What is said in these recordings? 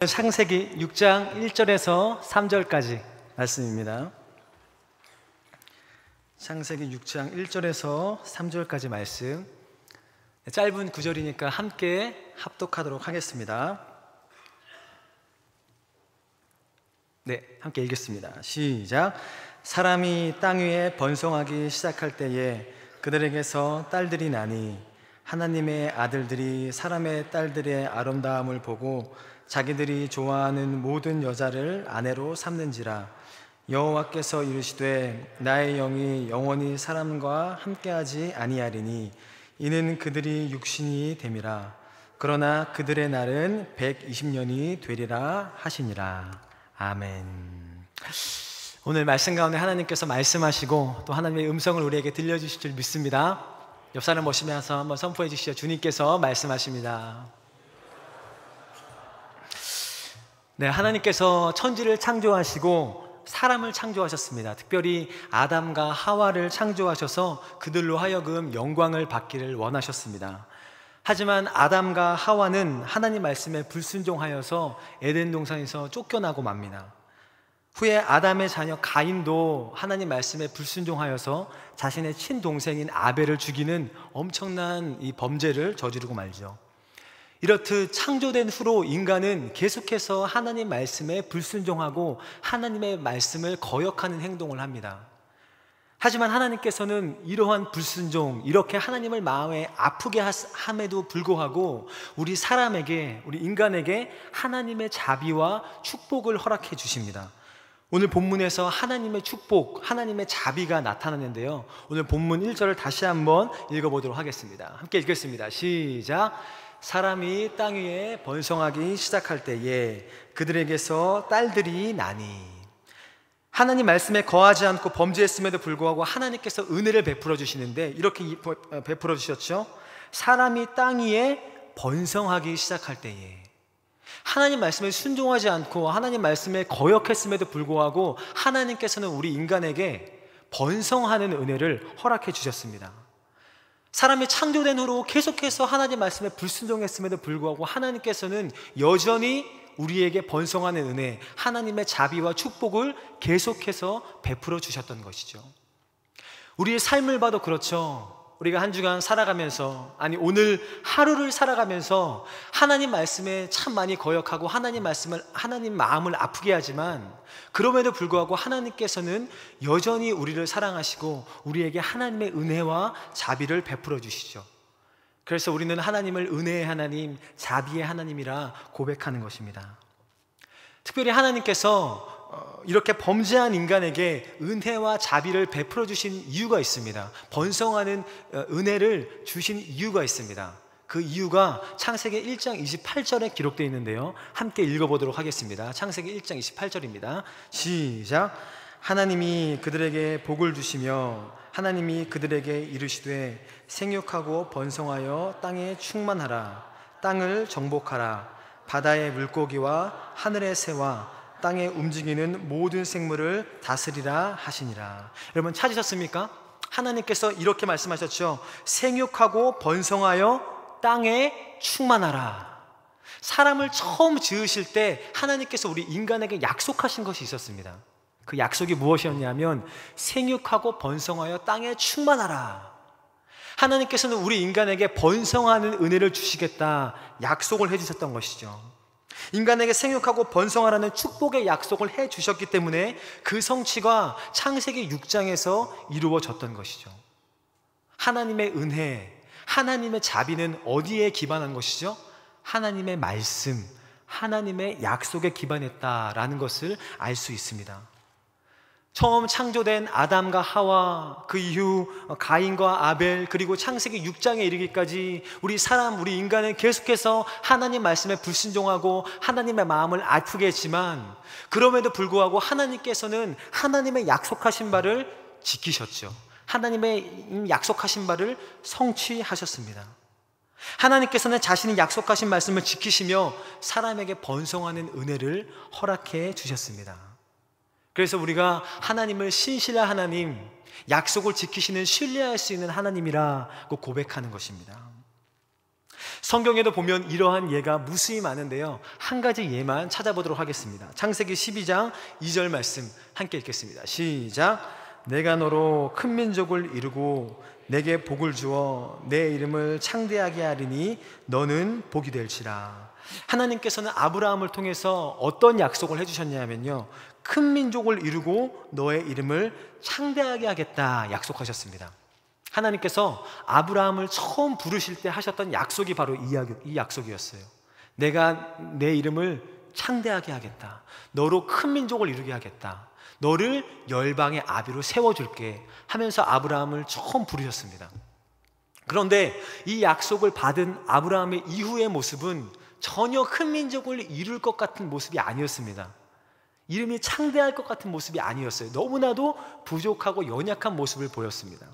창세기 6장 1절에서 3절까지 말씀입니다. 창세기 6장 1절에서 3절까지 말씀, 짧은 구절이니까 함께 합독하도록 하겠습니다. 네, 함께 읽겠습니다. 시작. 사람이 땅 위에 번성하기 시작할 때에 그들에게서 딸들이 나니 하나님의 아들들이 사람의 딸들의 아름다움을 보고 자기들이 좋아하는 모든 여자를 아내로 삼는지라. 여호와께서 이르시되 나의 영이 영원히 사람과 함께하지 아니하리니 이는 그들이 육신이 됨이라. 그러나 그들의 날은 120년이 되리라 하시니라. 아멘. 오늘 말씀 가운데 하나님께서 말씀하시고 또 하나님의 음성을 우리에게 들려주실 줄 믿습니다. 옆 사람 보시면서 한번 선포해 주시죠. 주님께서 말씀하십니다. 네, 하나님께서 천지를 창조하시고 사람을 창조하셨습니다. 특별히 아담과 하와를 창조하셔서 그들로 하여금 영광을 받기를 원하셨습니다. 하지만 아담과 하와는 하나님 말씀에 불순종하여서 에덴 동산에서 쫓겨나고 맙니다. 후에 아담의 자녀 가인도 하나님 말씀에 불순종하여서 자신의 친동생인 아벨을 죽이는 엄청난 이 범죄를 저지르고 말죠. 이렇듯 창조된 후로 인간은 계속해서 하나님 말씀에 불순종하고 하나님의 말씀을 거역하는 행동을 합니다. 하지만 하나님께서는 이러한 불순종, 이렇게 하나님을 마음에 아프게 함에도 불구하고 우리 사람에게, 우리 인간에게 하나님의 자비와 축복을 허락해 주십니다. 오늘 본문에서 하나님의 축복, 하나님의 자비가 나타나는데요, 오늘 본문 1절을 다시 한번 읽어보도록 하겠습니다. 함께 읽겠습니다. 시작. 사람이 땅 위에 번성하기 시작할 때에 그들에게서 딸들이 나니. 하나님 말씀에 거하지 않고 범죄했음에도 불구하고 하나님께서 은혜를 베풀어 주시는데 이렇게 베풀어 주셨죠. 사람이 땅 위에 번성하기 시작할 때에, 하나님 말씀에 순종하지 않고 하나님 말씀에 거역했음에도 불구하고 하나님께서는 우리 인간에게 번성하는 은혜를 허락해 주셨습니다. 사람이 창조된 후로 계속해서 하나님 말씀에 불순종했음에도 불구하고 하나님께서는 여전히 우리에게 번성하는 은혜, 하나님의 자비와 축복을 계속해서 베풀어 주셨던 것이죠. 우리의 삶을 봐도 그렇죠. 우리가 한 주간 살아가면서, 아니 오늘 하루를 살아가면서 하나님 말씀에 참 많이 거역하고 하나님 마음을 아프게 하지만 그럼에도 불구하고 하나님께서는 여전히 우리를 사랑하시고 우리에게 하나님의 은혜와 자비를 베풀어 주시죠. 그래서 우리는 하나님을 은혜의 하나님, 자비의 하나님이라 고백하는 것입니다. 특별히 하나님께서 이렇게 범죄한 인간에게 은혜와 자비를 베풀어 주신 이유가 있습니다. 번성하는 은혜를 주신 이유가 있습니다. 그 이유가 창세기 1장 28절에 기록되어 있는데요, 함께 읽어보도록 하겠습니다. 창세기 1장 28절입니다. 시작. 하나님이 그들에게 복을 주시며 하나님이 그들에게 이르시되 생육하고 번성하여 땅에 충만하라. 땅을 정복하라. 바다의 물고기와 하늘의 새와 땅에 움직이는 모든 생물을 다스리라 하시니라. 여러분 찾으셨습니까? 하나님께서 이렇게 말씀하셨죠. 생육하고 번성하여 땅에 충만하라. 사람을 처음 지으실 때 하나님께서 우리 인간에게 약속하신 것이 있었습니다. 그 약속이 무엇이었냐면 생육하고 번성하여 땅에 충만하라. 하나님께서는 우리 인간에게 번성하는 은혜를 주시겠다 약속을 해주셨던 것이죠. 인간에게 생육하고 번성하라는 축복의 약속을 해주셨기 때문에 그 성취가 창세기 6장에서 이루어졌던 것이죠. 하나님의 은혜, 하나님의 자비는 어디에 기반한 것이죠? 하나님의 말씀, 하나님의 약속에 기반했다라는 것을 알 수 있습니다. 처음 창조된 아담과 하와, 그 이후 가인과 아벨, 그리고 창세기 6장에 이르기까지 우리 인간은 계속해서 하나님 말씀에 불순종하고 하나님의 마음을 아프게 했지만 그럼에도 불구하고 하나님께서는 하나님의 약속하신 바를 지키셨죠. 하나님의 약속하신 바를 성취하셨습니다. 하나님께서는 자신이 약속하신 말씀을 지키시며 사람에게 번성하는 은혜를 허락해 주셨습니다. 그래서 우리가 하나님을 신실한 하나님, 약속을 지키시는 신뢰할 수 있는 하나님이라고 고백하는 것입니다. 성경에도 보면 이러한 예가 무수히 많은데요, 한 가지 예만 찾아보도록 하겠습니다. 창세기 12장 2절 말씀 함께 읽겠습니다. 시작. 내가 너로 큰 민족을 이루고 내게 복을 주어 내 이름을 창대하게 하리니 너는 복이 될지라. 하나님께서는 아브라함을 통해서 어떤 약속을 해주셨냐면요, 큰 민족을 이루고 너의 이름을 창대하게 하겠다 약속하셨습니다. 하나님께서 아브라함을 처음 부르실 때 하셨던 약속이 바로 이 약속이었어요. 내가 내 이름을 창대하게 하겠다, 너로 큰 민족을 이루게 하겠다, 너를 열방의 아비로 세워줄게 하면서 아브라함을 처음 부르셨습니다. 그런데 이 약속을 받은 아브라함의 이후의 모습은 전혀 큰 민족을 이룰 것 같은 모습이 아니었습니다. 이름이 창대할 것 같은 모습이 아니었어요. 너무나도 부족하고 연약한 모습을 보였습니다.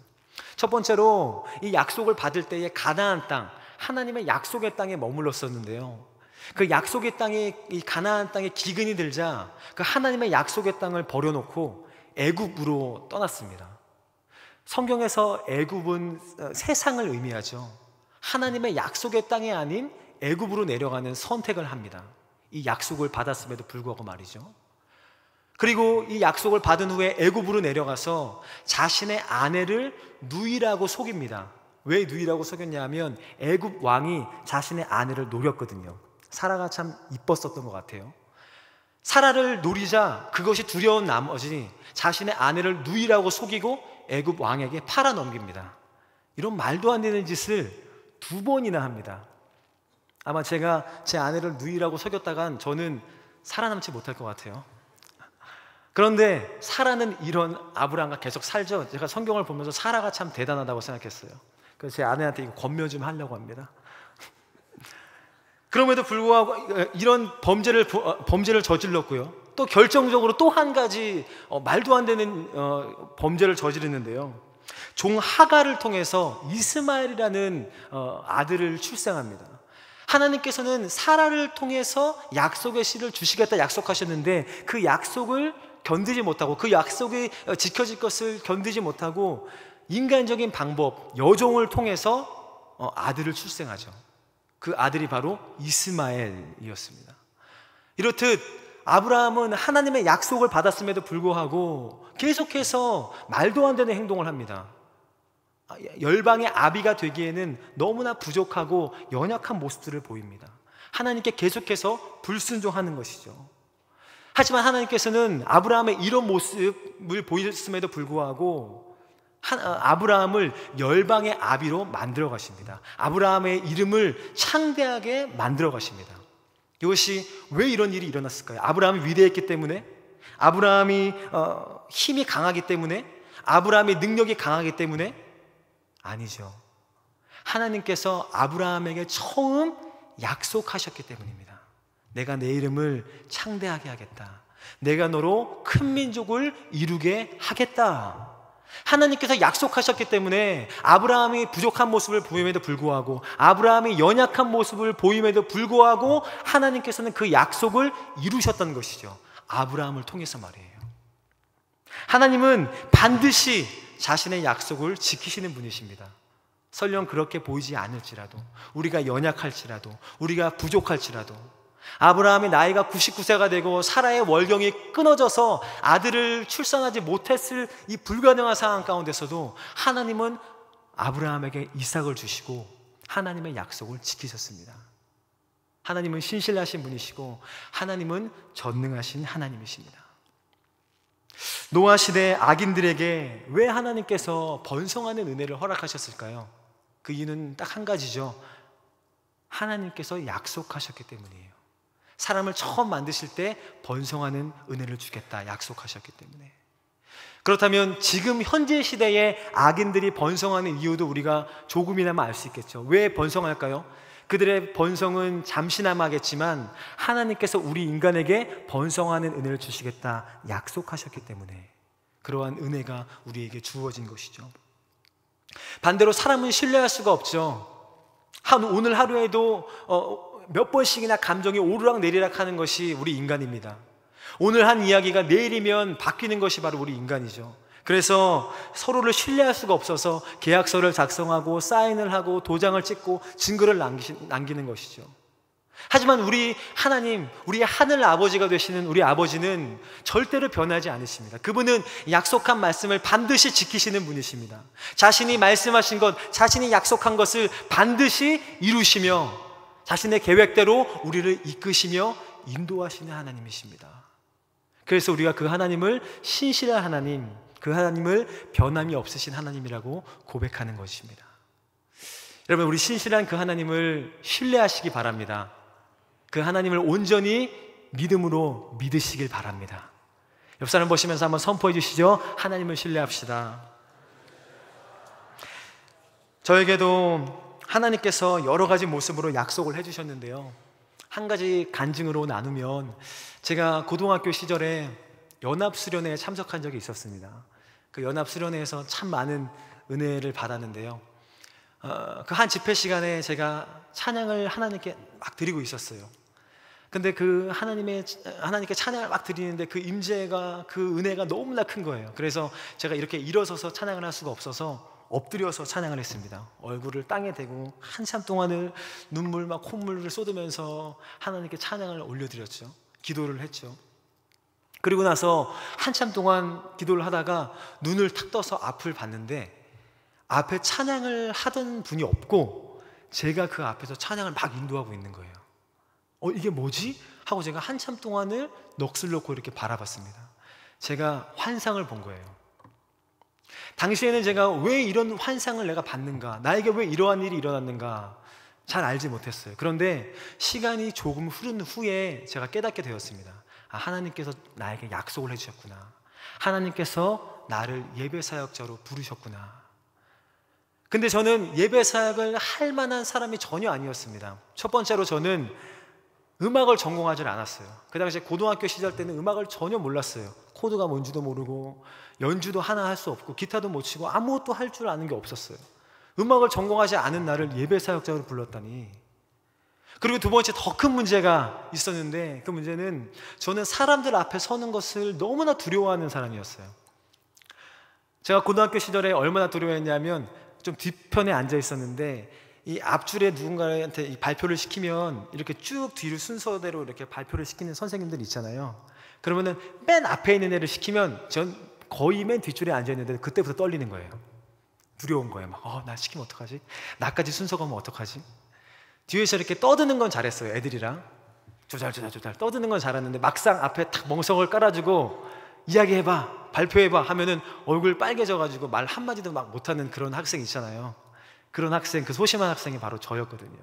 첫 번째로 이 약속을 받을 때에 가나안 땅, 하나님의 약속의 땅에 머물렀었는데요, 그 약속의 땅에, 이 가나안 땅에 기근이 들자 그 하나님의 약속의 땅을 버려놓고 애굽으로 떠났습니다. 성경에서 애굽은 세상을 의미하죠. 하나님의 약속의 땅이 아닌 애굽으로 내려가는 선택을 합니다. 이 약속을 받았음에도 불구하고 말이죠. 그리고 이 약속을 받은 후에 애굽으로 내려가서 자신의 아내를 누이라고 속입니다. 왜 누이라고 속였냐 하면 애굽 왕이 자신의 아내를 노렸거든요. 사라가 참 이뻤었던 것 같아요. 사라를 노리자 그것이 두려운 나머지 자신의 아내를 누이라고 속이고 애굽 왕에게 팔아 넘깁니다. 이런 말도 안 되는 짓을 2번이나 합니다. 아마 제가 제 아내를 누이라고 속였다간 저는 살아남지 못할 것 같아요. 그런데 사라는 이런 아브라함과 계속 살죠. 제가 성경을 보면서 사라가 참 대단하다고 생각했어요. 그래서 제 아내한테 이거 권면 좀 하려고 합니다. 그럼에도 불구하고 이런 범죄를 저질렀고요, 또 결정적으로 또 한 가지 말도 안 되는 범죄를 저지르는데요, 종 하갈을 통해서 이스마엘이라는 아들을 출생합니다. 하나님께서는 사라를 통해서 약속의 씨를 주시겠다 약속하셨는데 그 약속을 견디지 못하고, 그 약속이 지켜질 것을 견디지 못하고 인간적인 방법, 여종을 통해서 아들을 출생하죠. 그 아들이 바로 이스마엘이었습니다. 이렇듯 아브라함은 하나님의 약속을 받았음에도 불구하고 계속해서 말도 안 되는 행동을 합니다. 열방의 아비가 되기에는 너무나 부족하고 연약한 모습들을 보입니다. 하나님께 계속해서 불순종하는 것이죠. 하지만 하나님께서는 아브라함의 이런 모습을 보였음에도 불구하고 아브라함을 열방의 아비로 만들어 가십니다. 아브라함의 이름을 창대하게 만들어 가십니다. 이것이 왜 이런 일이 일어났을까요? 아브라함이 위대했기 때문에? 아브라함이 힘이 강하기 때문에? 아브라함의 능력이 강하기 때문에? 아니죠. 하나님께서 아브라함에게 처음 약속하셨기 때문입니다. 내가 내 이름을 창대하게 하겠다, 내가 너로 큰 민족을 이루게 하겠다. 하나님께서 약속하셨기 때문에 아브라함이 부족한 모습을 보임에도 불구하고, 아브라함이 연약한 모습을 보임에도 불구하고 하나님께서는 그 약속을 이루셨던 것이죠. 아브라함을 통해서 말이에요. 하나님은 반드시 자신의 약속을 지키시는 분이십니다. 설령 그렇게 보이지 않을지라도, 우리가 연약할지라도, 우리가 부족할지라도, 아브라함이 나이가 99세가 되고 사라의 월경이 끊어져서 아들을 출산하지 못했을 이 불가능한 상황 가운데서도 하나님은 아브라함에게 이삭을 주시고 하나님의 약속을 지키셨습니다. 하나님은 신실하신 분이시고 하나님은 전능하신 하나님이십니다. 노아 시대 악인들에게 왜 하나님께서 번성하는 은혜를 허락하셨을까요? 그 이유는 딱 한 가지죠. 하나님께서 약속하셨기 때문이에요. 사람을 처음 만드실 때 번성하는 은혜를 주겠다 약속하셨기 때문에. 그렇다면 지금 현재 시대에 악인들이 번성하는 이유도 우리가 조금이나마 알 수 있겠죠. 왜 번성할까요? 그들의 번성은 잠시나마겠지만 하나님께서 우리 인간에게 번성하는 은혜를 주시겠다 약속하셨기 때문에 그러한 은혜가 우리에게 주어진 것이죠. 반대로 사람은 신뢰할 수가 없죠. 오늘 하루에도 몇 번씩이나 감정이 오르락내리락 하는 것이 우리 인간입니다. 오늘 한 이야기가 내일이면 바뀌는 것이 바로 우리 인간이죠. 그래서 서로를 신뢰할 수가 없어서 계약서를 작성하고 사인을 하고 도장을 찍고 증거를 남기는 것이죠. 하지만 우리 하나님, 우리의 하늘 아버지가 되시는 우리 아버지는 절대로 변하지 않으십니다. 그분은 약속한 말씀을 반드시 지키시는 분이십니다. 자신이 말씀하신 것, 자신이 약속한 것을 반드시 이루시며 자신의 계획대로 우리를 이끄시며 인도하시는 하나님이십니다. 그래서 우리가 그 하나님을 신실한 하나님, 그 하나님을 변함이 없으신 하나님이라고 고백하는 것입니다. 여러분, 우리 신실한 그 하나님을 신뢰하시기 바랍니다. 그 하나님을 온전히 믿음으로 믿으시길 바랍니다. 옆 사람 보시면서 한번 선포해 주시죠. 하나님을 신뢰합시다. 저에게도 하나님께서 여러 가지 모습으로 약속을 해주셨는데요, 한 가지 간증으로 나누면, 제가 고등학교 시절에 연합수련회에 참석한 적이 있었습니다. 그 연합수련회에서 참 많은 은혜를 받았는데요, 그 한 집회 시간에 제가 찬양을 하나님께 막 드리고 있었어요. 근데 그 하나님께 찬양을 막 드리는데 그 임재가, 그 은혜가 너무나 큰 거예요. 그래서 제가 이렇게 일어서서 찬양을 할 수가 없어서 엎드려서 찬양을 했습니다. 얼굴을 땅에 대고 한참 동안을 눈물 막 콧물을 쏟으면서 하나님께 찬양을 올려드렸죠. 기도를 했죠. 그리고 나서 한참 동안 기도를 하다가 눈을 탁 떠서 앞을 봤는데 앞에 찬양을 하던 분이 없고 제가 그 앞에서 찬양을 막 인도하고 있는 거예요. 이게 뭐지? 하고 제가 한참 동안을 넋을 놓고 이렇게 바라봤습니다. 제가 환상을 본 거예요. 당시에는 제가 왜 이런 환상을 내가 봤는가, 나에게 왜 이러한 일이 일어났는가 잘 알지 못했어요. 그런데 시간이 조금 흐른 후에 제가 깨닫게 되었습니다. 하나님께서 나에게 약속을 해주셨구나. 하나님께서 나를 예배사역자로 부르셨구나. 근데 저는 예배사역을 할 만한 사람이 전혀 아니었습니다. 첫 번째로 저는 음악을 전공하지 않았어요. 그 당시에 고등학교 시절 때는 음악을 전혀 몰랐어요. 코드가 뭔지도 모르고 연주도 하나 할 수 없고 기타도 못 치고 아무것도 할 줄 아는 게 없었어요. 음악을 전공하지 않은 나를 예배사역자로 불렀다니. 그리고 두 번째, 더 큰 문제가 있었는데, 그 문제는 저는 사람들 앞에 서는 것을 너무나 두려워하는 사람이었어요. 제가 고등학교 시절에 얼마나 두려워했냐면, 좀 뒤편에 앉아 있었는데 이 앞줄에 누군가한테 이 발표를 시키면 이렇게 쭉 뒤로 순서대로 이렇게 발표를 시키는 선생님들 있잖아요. 그러면은 맨 앞에 있는 애를 시키면 전 거의 맨 뒷줄에 앉아 있는데 그때부터 떨리는 거예요. 두려운 거예요. 막 나 시키면 어떡하지? 나까지 순서가 오면 어떡하지? 뒤에서 이렇게 떠드는 건 잘했어요. 애들이랑 조잘 떠드는 건 잘했는데 막상 앞에 탁 멍석을 깔아주고 이야기해봐, 발표해봐 하면은 얼굴 빨개져가지고 말 한마디도 막 못하는 그런 학생 있잖아요. 그런 학생, 그 소심한 학생이 바로 저였거든요.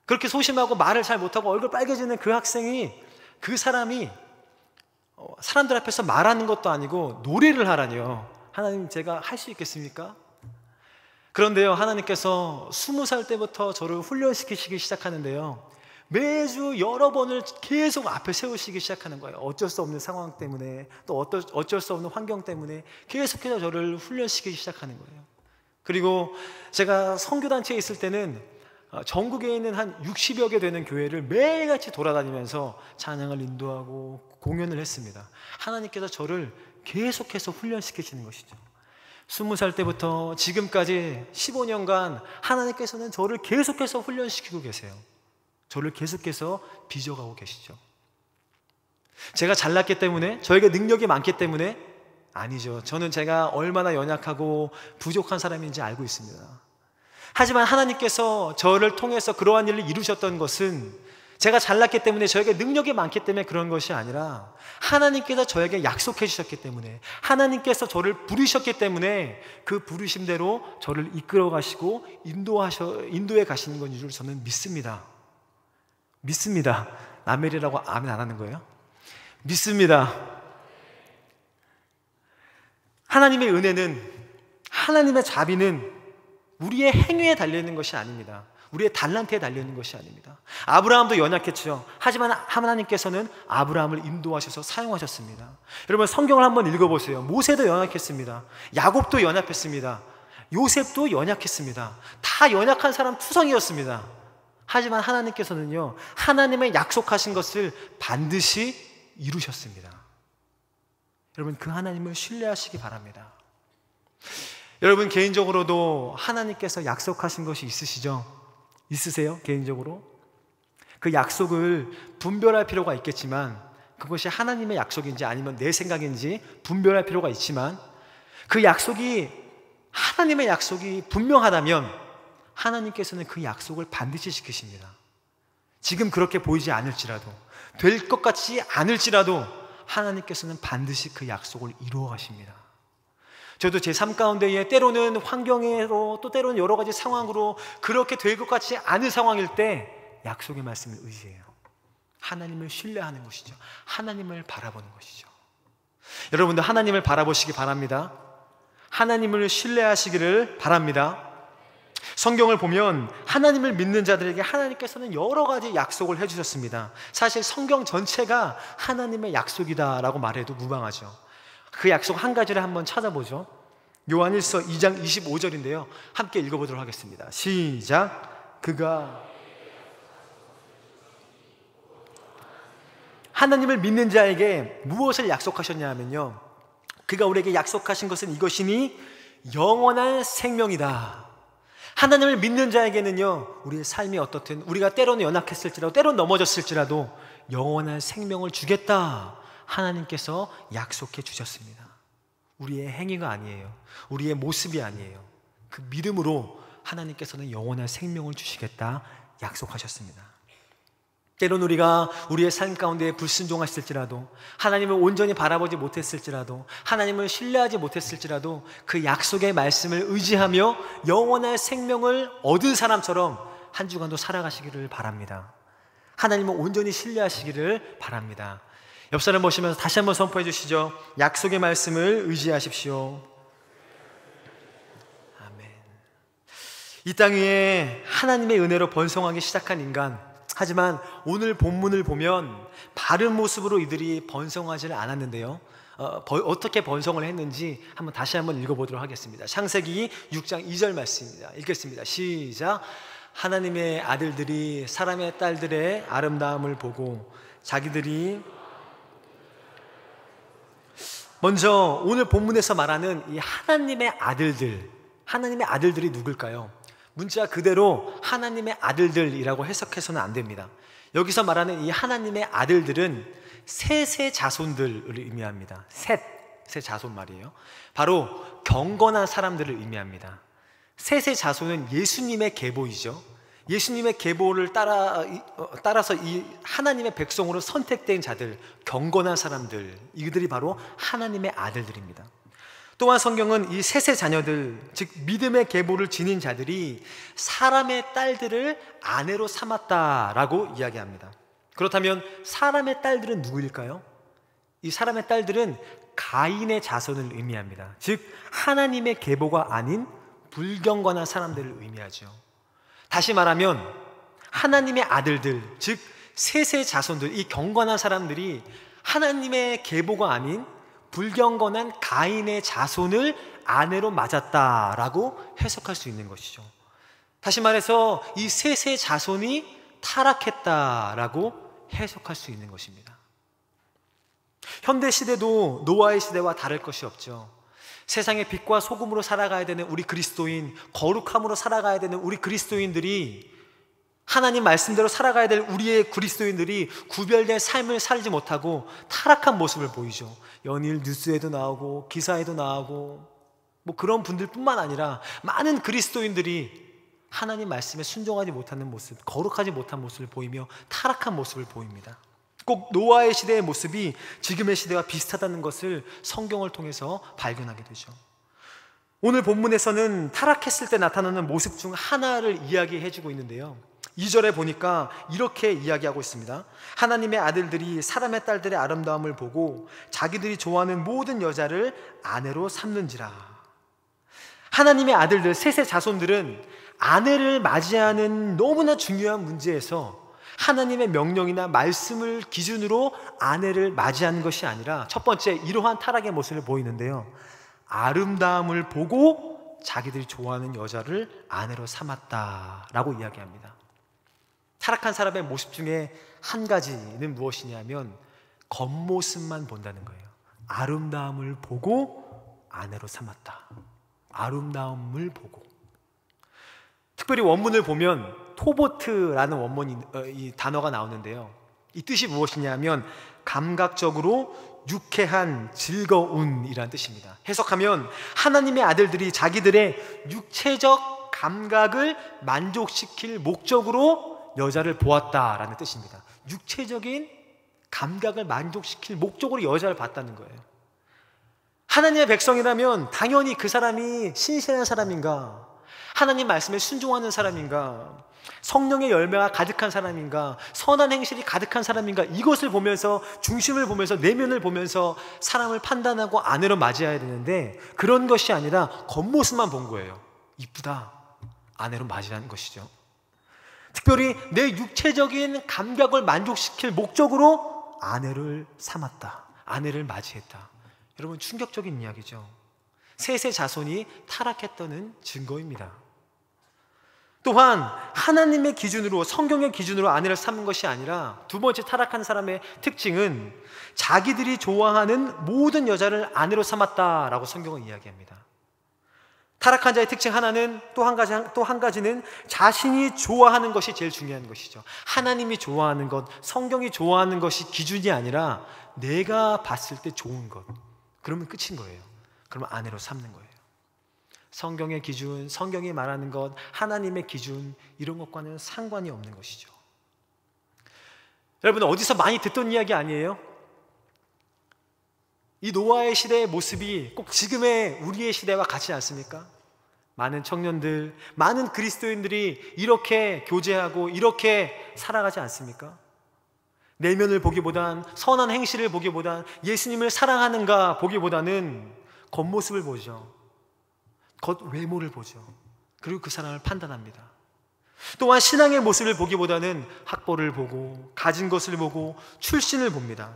그렇게 소심하고 말을 잘 못하고 얼굴 빨개지는 그 학생이, 그 사람이 사람들 앞에서 말하는 것도 아니고 노래를 하라니요. 하나님, 제가 할 수 있겠습니까? 그런데요, 하나님께서 20살 때부터 저를 훈련시키시기 시작하는데요, 매주 여러 번을 계속 앞에 세우시기 시작하는 거예요. 어쩔 수 없는 상황 때문에, 또 어쩔 수 없는 환경 때문에 계속해서 저를 훈련시키기 시작하는 거예요. 그리고 제가 선교단체에 있을 때는 전국에 있는 한 60여 개 되는 교회를 매일같이 돌아다니면서 찬양을 인도하고 공연을 했습니다. 하나님께서 저를 계속해서 훈련시키시는 것이죠. 20살 때부터 지금까지 15년간 하나님께서는 저를 계속해서 훈련시키고 계세요. 저를 계속해서 빚어가고 계시죠. 제가 잘났기 때문에, 저에게 능력이 많기 때문에? 아니죠. 저는 제가 얼마나 연약하고 부족한 사람인지 알고 있습니다. 하지만 하나님께서 저를 통해서 그러한 일을 이루셨던 것은 제가 잘났기 때문에, 저에게 능력이 많기 때문에 그런 것이 아니라 하나님께서 저에게 약속해 주셨기 때문에, 하나님께서 저를 부르셨기 때문에 그 부르심대로 저를 이끌어 가시고 인도해 가시는 건 줄 저는 믿습니다. 믿습니다. 아멘이라고 아멘 안 하는 거예요? 믿습니다. 하나님의 은혜는, 하나님의 자비는 우리의 행위에 달려있는 것이 아닙니다. 우리의 달란트에 달려있는 것이 아닙니다. 아브라함도 연약했죠. 하지만 하나님께서는 아브라함을 인도하셔서 사용하셨습니다. 여러분, 성경을 한번 읽어보세요. 모세도 연약했습니다. 야곱도 연약했습니다. 요셉도 연약했습니다. 다 연약한 사람 투성이었습니다. 하지만 하나님께서는요, 하나님의 약속하신 것을 반드시 이루셨습니다. 여러분, 그 하나님을 신뢰하시기 바랍니다. 여러분, 개인적으로도 하나님께서 약속하신 것이 있으시죠? 있으세요? 개인적으로? 그 약속을 분별할 필요가 있겠지만, 그것이 하나님의 약속인지 아니면 내 생각인지 분별할 필요가 있지만, 그 약속이 하나님의 약속이 분명하다면 하나님께서는 그 약속을 반드시 지키십니다. 지금 그렇게 보이지 않을지라도, 될 것 같지 않을지라도 하나님께서는 반드시 그 약속을 이루어 가십니다. 저도 제 삶 가운데에 때로는 환경으로, 또 때로는 여러 가지 상황으로 그렇게 될 것 같지 않은 상황일 때 약속의 말씀을 의지해요. 하나님을 신뢰하는 것이죠. 하나님을 바라보는 것이죠. 여러분도 하나님을 바라보시기 바랍니다. 하나님을 신뢰하시기를 바랍니다. 성경을 보면 하나님을 믿는 자들에게 하나님께서는 여러 가지 약속을 해주셨습니다. 사실 성경 전체가 하나님의 약속이다라고 말해도 무방하죠. 그 약속 한 가지를 한번 찾아보죠. 요한일서 2장 25절인데요. 함께 읽어보도록 하겠습니다. 시작. 그가 하나님을 믿는 자에게 무엇을 약속하셨냐 하면요, 그가 우리에게 약속하신 것은 이것이니 영원한 생명이다. 하나님을 믿는 자에게는요, 우리의 삶이 어떻든, 우리가 때로는 연약했을지라도 때로는 넘어졌을지라도 영원한 생명을 주겠다, 하나님께서 약속해 주셨습니다. 우리의 행위가 아니에요. 우리의 모습이 아니에요. 그 믿음으로 하나님께서는 영원한 생명을 주시겠다 약속하셨습니다. 때론 우리가 우리의 삶 가운데 불순종하실지라도, 하나님을 온전히 바라보지 못했을지라도, 하나님을 신뢰하지 못했을지라도 그 약속의 말씀을 의지하며 영원한 생명을 얻은 사람처럼 한 주간도 살아가시기를 바랍니다. 하나님을 온전히 신뢰하시기를 바랍니다. 옆 사람 보시면서 다시 한번 선포해 주시죠. 약속의 말씀을 의지하십시오. 아멘. 이 땅 위에 하나님의 은혜로 번성하기 시작한 인간, 하지만 오늘 본문을 보면 바른 모습으로 이들이 번성하지는 않았는데요, 어떻게 번성을 했는지 다시 한번 읽어보도록 하겠습니다. 창세기 6장 2절 말씀입니다. 읽겠습니다. 시작. 하나님의 아들들이 사람의 딸들의 아름다움을 보고 자기들이, 먼저 오늘 본문에서 말하는 이 하나님의 아들들이 누굴까요? 문자 그대로 하나님의 아들들이라고 해석해서는 안 됩니다. 여기서 말하는 이 하나님의 아들들은 셋의 자손들을 의미합니다. 셋의 자손 말이에요. 바로 경건한 사람들을 의미합니다. 셋의 자손은 예수님의 계보이죠. 예수님의 계보를 따라서 이 하나님의 백성으로 선택된 자들, 경건한 사람들, 이들이 바로 하나님의 아들들입니다. 또한 성경은 이 셋의 자녀들, 즉 믿음의 계보를 지닌 자들이 사람의 딸들을 아내로 삼았다라고 이야기합니다. 그렇다면 사람의 딸들은 누구일까요? 이 사람의 딸들은 가인의 자손을 의미합니다. 즉 하나님의 계보가 아닌 불경건한 사람들을 의미하죠. 다시 말하면 하나님의 아들들, 즉 셋의 자손들, 이 경건한 사람들이 하나님의 계보가 아닌 불경건한 가인의 자손을 아내로 맞았다라고 해석할 수 있는 것이죠. 다시 말해서 이 셋의 자손이 타락했다라고 해석할 수 있는 것입니다. 현대 시대도 노아의 시대와 다를 것이 없죠. 세상의 빛과 소금으로 살아가야 되는 우리 그리스도인, 거룩함으로 살아가야 되는 우리 그리스도인들이, 하나님 말씀대로 살아가야 될 우리의 그리스도인들이 구별된 삶을 살지 못하고 타락한 모습을 보이죠. 연일 뉴스에도 나오고 기사에도 나오고 그런 분들뿐만 아니라 많은 그리스도인들이 하나님 말씀에 순종하지 못하는 모습, 거룩하지 못한 모습을 보이며 타락한 모습을 보입니다. 꼭 노아의 시대의 모습이 지금의 시대와 비슷하다는 것을 성경을 통해서 발견하게 되죠. 오늘 본문에서는 타락했을 때 나타나는 모습 중 하나를 이야기해주고 있는데요, 2절에 보니까 이렇게 이야기하고 있습니다. 하나님의 아들들이 사람의 딸들의 아름다움을 보고 자기들이 좋아하는 모든 여자를 아내로 삼는지라. 하나님의 아들들, 셋의 자손들은 아내를 맞이하는 너무나 중요한 문제에서 하나님의 명령이나 말씀을 기준으로 아내를 맞이하는 것이 아니라, 첫 번째 이러한 타락의 모습을 보이는데요, 아름다움을 보고 자기들이 좋아하는 여자를 아내로 삼았다라고 이야기합니다. 타락한 사람의 모습 중에 한 가지는 무엇이냐면 겉모습만 본다는 거예요. 아름다움을 보고 아내로 삼았다. 아름다움을 보고. 특별히 원문을 보면 토보트라는 이 단어가 나오는데요. 이 뜻이 무엇이냐면 감각적으로 유쾌한 즐거운이라는 뜻입니다. 해석하면 하나님의 아들들이 자기들의 육체적 감각을 만족시킬 목적으로 여자를 보았다라는 뜻입니다. 육체적인 감각을 만족시킬 목적으로 여자를 봤다는 거예요. 하나님의 백성이라면 당연히 그 사람이 신실한 사람인가, 하나님 말씀에 순종하는 사람인가, 성령의 열매가 가득한 사람인가, 선한 행실이 가득한 사람인가, 이것을 보면서, 중심을 보면서, 내면을 보면서 사람을 판단하고 아내로 맞이해야 되는데, 그런 것이 아니라 겉모습만 본 거예요. 이쁘다, 아내로 맞이하는 것이죠. 특별히 내 육체적인 감각을 만족시킬 목적으로 아내를 삼았다, 아내를 맞이했다. 여러분, 충격적인 이야기죠. 셋의 자손이 타락했다는 증거입니다. 또한 하나님의 기준으로, 성경의 기준으로 아내를 삼는 것이 아니라, 두 번째 타락한 사람의 특징은 자기들이 좋아하는 모든 여자를 아내로 삼았다라고 성경은 이야기합니다. 타락한 자의 특징 하나는, 또 한 가지는 자신이 좋아하는 것이 제일 중요한 것이죠. 하나님이 좋아하는 것, 성경이 좋아하는 것이 기준이 아니라 내가 봤을 때 좋은 것, 그러면 끝인 거예요. 그러면 아내로 삼는 거예요. 성경의 기준, 성경이 말하는 것, 하나님의 기준, 이런 것과는 상관이 없는 것이죠. 여러분, 어디서 많이 듣던 이야기 아니에요? 이 노아의 시대의 모습이 꼭 지금의 우리의 시대와 같지 않습니까? 많은 청년들, 많은 그리스도인들이 이렇게 교제하고 이렇게 살아가지 않습니까? 내면을 보기보단, 선한 행실을 보기보단, 예수님을 사랑하는가 보기보다는 겉모습을 보죠. 겉외모를 보죠. 그리고 그 사람을 판단합니다. 또한 신앙의 모습을 보기보다는 학벌을 보고, 가진 것을 보고, 출신을 봅니다.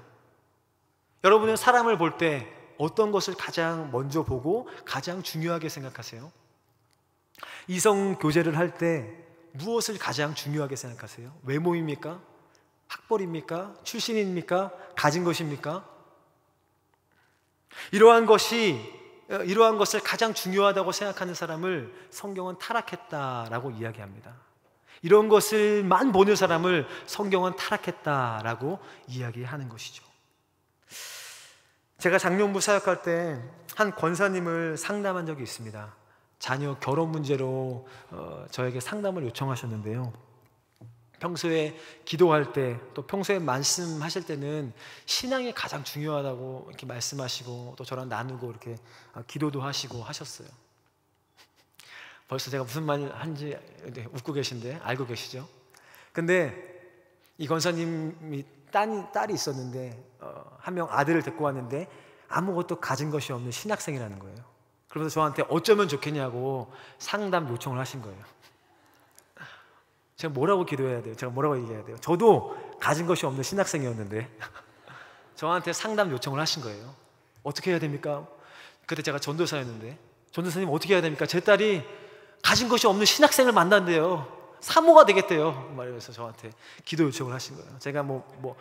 여러분은 사람을 볼 때 어떤 것을 가장 먼저 보고 가장 중요하게 생각하세요? 이성 교제를 할 때 무엇을 가장 중요하게 생각하세요? 외모입니까? 학벌입니까? 출신입니까? 가진 것입니까? 이러한 것을 가장 중요하다고 생각하는 사람을 성경은 타락했다라고 이야기합니다. 이런 것을만 보는 사람을 성경은 타락했다라고 이야기하는 것이죠. 제가 장년부 사역할 때 한 권사님을 상담한 적이 있습니다. 자녀 결혼 문제로 저에게 상담을 요청하셨는데요. 평소에 기도할 때, 또 평소에 말씀하실 때는 신앙이 가장 중요하다고 이렇게 말씀하시고, 또 저랑 나누고 이렇게 기도도 하시고 하셨어요. 벌써 제가 무슨 말 한지 웃고 계신데 알고 계시죠? 근데 이 권사님이 딸이 있었는데 한 명 아들을 데리고 왔는데 아무것도 가진 것이 없는 신학생이라는 거예요. 그러면서 저한테 어쩌면 좋겠냐고 상담 요청을 하신 거예요. 제가 뭐라고 기도해야 돼요? 제가 뭐라고 얘기해야 돼요? 저도 가진 것이 없는 신학생이었는데 저한테 상담 요청을 하신 거예요. 어떻게 해야 됩니까? 그때 제가 전도사였는데, 전도사님 어떻게 해야 됩니까? 제 딸이 가진 것이 없는 신학생을 만난대요. 사모가 되겠대요. 말하면서 저한테 기도 요청을 하신 거예요. 제가 뭐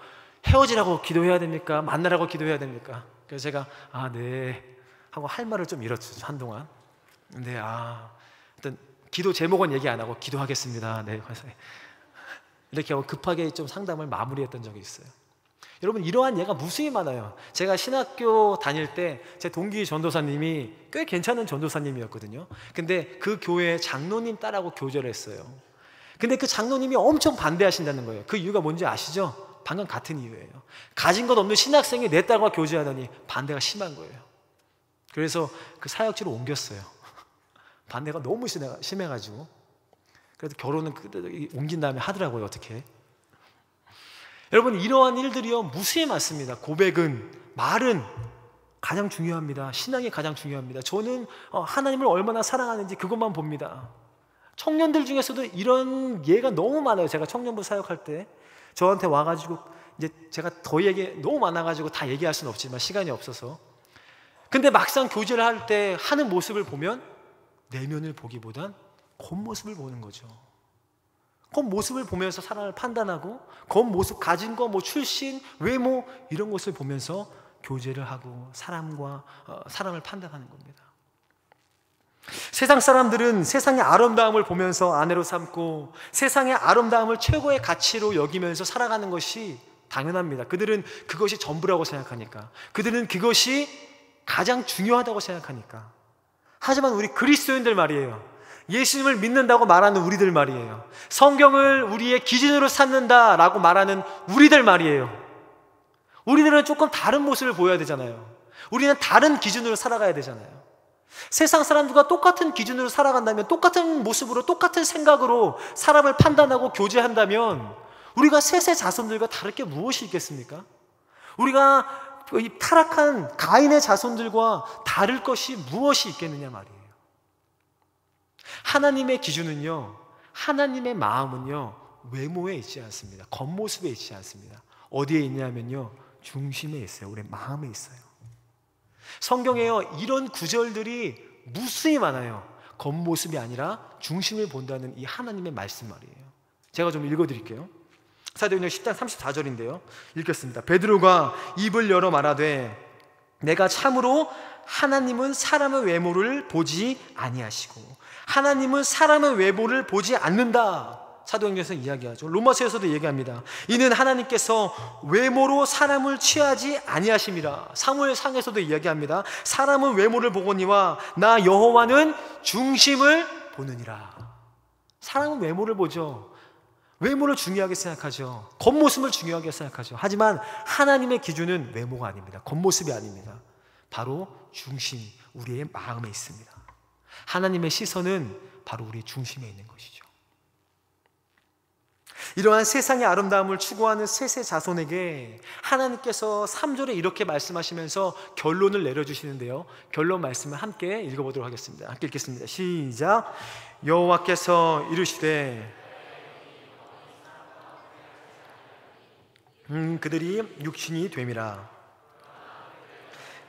헤어지라고 기도해야 됩니까? 만나라고 기도해야 됩니까? 그래서 제가 네 하고 할 말을 좀 잃었죠, 한동안. 근데 일단 기도 제목은 얘기 안 하고 기도하겠습니다. 네, 이렇게 하고 급하게 좀 상담을 마무리했던 적이 있어요. 여러분, 이러한 예가 무수히 많아요. 제가 신학교 다닐 때 제 동기 전도사님이 꽤 괜찮은 전도사님이었거든요. 근데 그 교회 장로님 딸하고 교제를 했어요. 근데 그 장로님이 엄청 반대하신다는 거예요. 그 이유가 뭔지 아시죠? 방금 같은 이유예요. 가진 것 없는 신학생이 내 딸과 교제하더니 반대가 심한 거예요. 그래서 그 사역지로 옮겼어요. 반대가 너무 심해가지고. 그래도 결혼은 옮긴 다음에 하더라고요. 어떻게. 여러분, 이러한 일들이요 무수히 많습니다. 고백은, 말은 가장 중요합니다. 신앙이 가장 중요합니다. 저는 하나님을 얼마나 사랑하는지 그것만 봅니다. 청년들 중에서도 이런 예가 너무 많아요. 제가 청년부 사역할 때 저한테 와가지고, 이제 제가 더 얘기 너무 많아가지고 다 얘기할 수는 없지만 시간이 없어서, 근데 막상 교제를 할 때 하는 모습을 보면 내면을 보기보단 겉모습을 보는 거죠. 겉모습을 보면서 사람을 판단하고, 겉모습, 가진 거, 출신, 외모, 이런 것을 보면서 교제를 하고 사람을 판단하는 겁니다. 세상 사람들은 세상의 아름다움을 보면서 아내로 삼고 세상의 아름다움을 최고의 가치로 여기면서 살아가는 것이 당연합니다. 그들은 그것이 전부라고 생각하니까, 그들은 그것이 가장 중요하다고 생각하니까. 하지만 우리 그리스도인들 말이에요, 예수님을 믿는다고 말하는 우리들 말이에요, 성경을 우리의 기준으로 삼는다라고 말하는 우리들 말이에요, 우리들은 조금 다른 모습을 보여야 되잖아요. 우리는 다른 기준으로 살아가야 되잖아요. 세상 사람들과 똑같은 기준으로 살아간다면, 똑같은 모습으로 똑같은 생각으로 사람을 판단하고 교제한다면 우리가 셋의 자손들과 다를 게 무엇이 있겠습니까? 우리가 이 타락한 가인의 자손들과 다를 것이 무엇이 있겠느냐 말이에요. 하나님의 기준은요, 하나님의 마음은요, 외모에 있지 않습니다. 겉모습에 있지 않습니다. 어디에 있냐면요, 중심에 있어요. 우리 마음에 있어요. 성경에요, 이런 구절들이 무수히 많아요. 겉모습이 아니라 중심을 본다는 이 하나님의 말씀 말이에요. 제가 좀 읽어드릴게요. 사도행전 10장 34절인데요 읽겠습니다. 베드로가 입을 열어 말하되 내가 참으로 하나님은 사람의 외모를 보지 아니하시고 하나님은 사람의 외모를 보지 않는다. 사도행전에서 이야기하죠. 로마서에서도 얘기합니다. 이는 하나님께서 외모로 사람을 취하지 아니하심이라. 사무엘상에서도 이야기합니다. 사람은 외모를 보거니와 나 여호와는 중심을 보느니라. 사람은 외모를 보죠. 외모를 중요하게 생각하죠. 겉모습을 중요하게 생각하죠. 하지만 하나님의 기준은 외모가 아닙니다. 겉모습이 아닙니다. 바로 중심, 우리의 마음에 있습니다. 하나님의 시선은 바로 우리 중심에 있는 것이죠. 이러한 세상의 아름다움을 추구하는 셋의 자손에게 하나님께서 3절에 이렇게 말씀하시면서 결론을 내려주시는데요, 결론 말씀을 함께 읽어보도록 하겠습니다. 함께 읽겠습니다. 시작. 여호와께서 이르시되 그들이 육신이 됨이라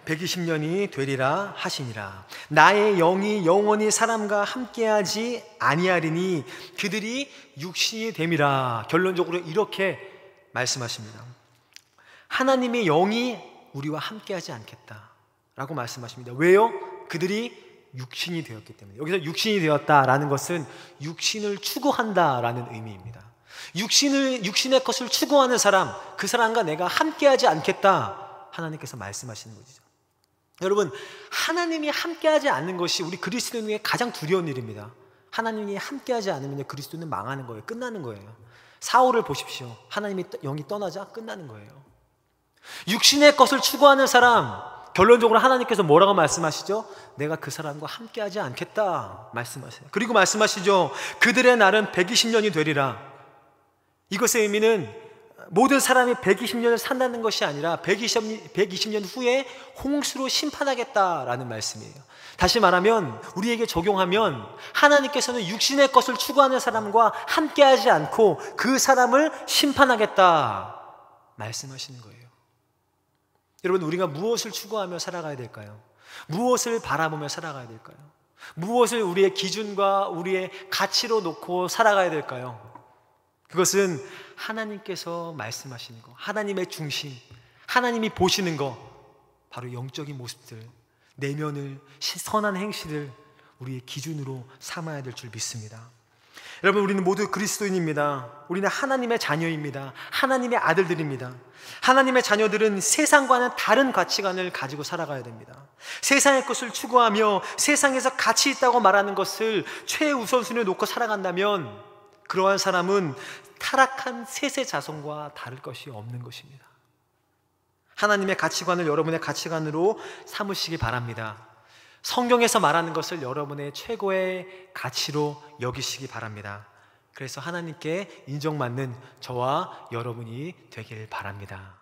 120년이 되리라 하시니라. 나의 영이 영원히 사람과 함께하지 아니하리니 그들이 육신이 됨이라. 결론적으로 이렇게 말씀하십니다. 하나님의 영이 우리와 함께하지 않겠다라고 말씀하십니다. 왜요? 그들이 육신이 되었기 때문에. 여기서 육신이 되었다라는 것은 육신을 추구한다라는 의미입니다. 육신의 것을 추구하는 사람, 그 사람과 내가 함께하지 않겠다, 하나님께서 말씀하시는 것이죠. 여러분, 하나님이 함께하지 않는 것이 우리 그리스도인에게 가장 두려운 일입니다. 하나님이 함께하지 않으면 그리스도는 망하는 거예요. 끝나는 거예요. 사울을 보십시오. 하나님의 영이 떠나자 끝나는 거예요. 육신의 것을 추구하는 사람, 결론적으로 하나님께서 뭐라고 말씀하시죠? 내가 그 사람과 함께하지 않겠다 말씀하세요. 그리고 말씀하시죠. 그들의 날은 120년이 되리라. 이것의 의미는 모든 사람이 120년을 산다는 것이 아니라 120년 후에 홍수로 심판하겠다라는 말씀이에요. 다시 말하면, 우리에게 적용하면 하나님께서는 육신의 것을 추구하는 사람과 함께하지 않고 그 사람을 심판하겠다 말씀하시는 거예요. 여러분, 우리가 무엇을 추구하며 살아가야 될까요? 무엇을 바라보며 살아가야 될까요? 무엇을 우리의 기준과 우리의 가치로 놓고 살아가야 될까요? 그것은 하나님께서 말씀하시는 것, 하나님의 중심, 하나님이 보시는 것, 바로 영적인 모습들, 내면을, 선한 행실을 우리의 기준으로 삼아야 될 줄 믿습니다. 여러분, 우리는 모두 그리스도인입니다. 우리는 하나님의 자녀입니다. 하나님의 아들들입니다. 하나님의 자녀들은 세상과는 다른 가치관을 가지고 살아가야 됩니다. 세상의 것을 추구하며 세상에서 가치 있다고 말하는 것을 최우선순위에 놓고 살아간다면 그러한 사람은 타락한 셋의 자손과 다를 것이 없는 것입니다. 하나님의 가치관을 여러분의 가치관으로 삼으시기 바랍니다. 성경에서 말하는 것을 여러분의 최고의 가치로 여기시기 바랍니다. 그래서 하나님께 인정받는 저와 여러분이 되길 바랍니다.